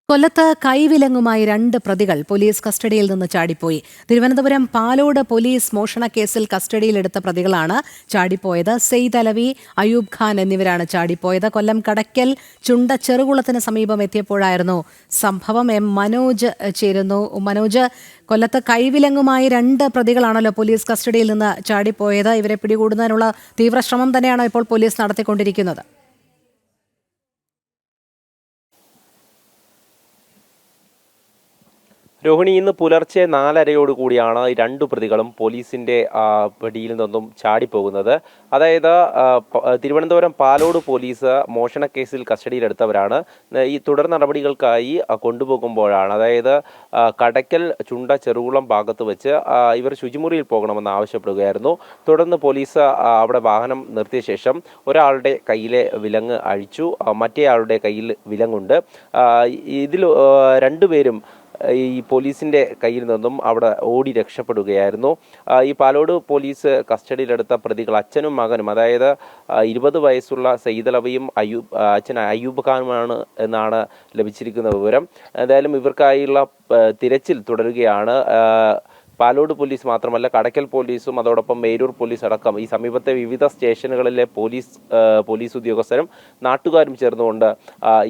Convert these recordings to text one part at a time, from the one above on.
കൊല്ലത്ത് കൈവിലങ്ങുമായി 2 പ്രതികൾ പോലീസ് കസ്റ്റഡിയിൽ നിന്ന് ചാടിപ്പോയി. തിരുവനന്തപുരം പാലോട് പോലീസ് മോഷണക്കേസിൽ കസ്റ്റഡിയിലെടുത്ത പ്രതികളാണ് ചാടിപ്പോയത്. സെയ്ദ് അലവി, അയൂബ് ഖാൻ എന്നിവരാണ് ചാടിപ്പോയത്. കൊല്ലം കടയ്ക്കൽ ചുണ്ട ചെറുകുളത്തിന് സമീപം എത്തിയപ്പോഴായിരുന്നു സംഭവം. മനോജ് ചേരുന്നു. മനോജ്, കൊല്ലത്ത് കൈവിലങ്ങുമായി 2 പ്രതികളാണല്ലോ പോലീസ് കസ്റ്റഡിയിൽ നിന്ന് ചാടിപ്പോയത്. ഇവരെ പിടികൂടുന്നതിനുള്ള തീവ്രശ്രമം തന്നെയാണോ ഇപ്പോൾ പോലീസ് നടത്തിക്കൊണ്ടിരിക്കുന്നത്? രോഹിണി, ഇന്ന് പുലർച്ചെ 4:30 ഈ 2 പ്രതികളും പോലീസിന്റെ പിടിയിൽ നിന്നും ചാടിപ്പോകുന്നത്. അതായത് തിരുവനന്തപുരം പാലോട് പോലീസ് മോഷണക്കേസിൽ കസ്റ്റഡിയിലെടുത്തവരാണ്. ഈ തുടർ നടപടികൾക്കായി കൊണ്ടുപോകുമ്പോഴാണ്, അതായത് കടയ്ക്കൽ ചുണ്ട ചെറുകുളം ഭാഗത്ത് വെച്ച് ഇവർ ശുചിമുറിയിൽ പോകണമെന്ന് ആവശ്യപ്പെടുകയായിരുന്നു. തുടർന്ന് പോലീസ് അവിടെ വാഹനം നിർത്തിയ ശേഷം ഒരാളുടെ കയ്യിലെ വിലങ്ങ് അഴിച്ചു, മറ്റേയാളുടെ കയ്യിൽ വിലങ്ങുണ്ട്. ഇതിൽ 2 പേരും ഈ പോലീസിന്റെ കയ്യിൽ നിന്നും അവിടെ ഓടി രക്ഷപ്പെടുകയായിരുന്നു. ഈ പാലോട് പോലീസ് കസ്റ്റഡിയിലെടുത്ത പ്രതികൾ അച്ഛനും മകനും, അതായത് 20 വയസ്സുള്ള സെയ്ദ് അലവിയും അച്ഛൻ അയ്യൂബ് ഖാനുമാണ് എന്നാണ് ലഭിച്ചിരിക്കുന്ന വിവരം. എന്തായാലും ഇവർക്കായുള്ള തിരച്ചിൽ തുടരുകയാണ്. പാലോട് പോലീസ് മാത്രമല്ല, കടയ്ക്കൽ പോലീസും അതോടൊപ്പം മേരൂർ പോലീസ് അടക്കം ഈ സമീപത്തെ വിവിധ സ്റ്റേഷനുകളിലെ പോലീസ് ഉദ്യോഗസ്ഥരും നാട്ടുകാരും ചേർന്നുകൊണ്ട്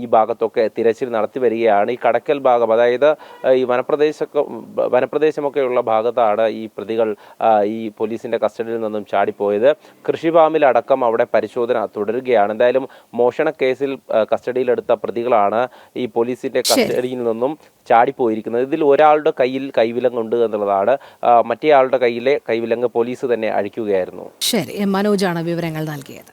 ഈ ഭാഗത്തൊക്കെ തിരച്ചിൽ നടത്തി വരികയാണ്. ഈ കടയ്ക്കൽ ഭാഗം, അതായത് ഈ വനപ്രദേശമൊക്കെയുള്ള ഭാഗത്താണ് ഈ പ്രതികൾ ഈ പോലീസിന്റെ കസ്റ്റഡിയിൽ നിന്നും ചാടിപ്പോയത്. കൃഷിഫാമിലടക്കം അവിടെ പരിശോധന തുടരുകയാണ്. എന്തായാലും മോഷണ കേസിൽ കസ്റ്റഡിയിലെടുത്ത പ്രതികളാണ് ഈ പോലീസിന്റെ കസ്റ്റഡിയിൽ നിന്നും ചാടിപ്പോയിരിക്കുന്നത്. ഇതിൽ ഒരാളുടെ കയ്യിൽ കൈവിലങ്ങുണ്ട് എന്നുള്ളതാണ്. മറ്റേയാളുടെ കയ്യിലെ കൈവിലങ്ങ് പോലീസ് തന്നെ അഴിക്കുകയായിരുന്നു. ശരി, മനോജാണ് വിവരങ്ങൾ നൽകിയത്.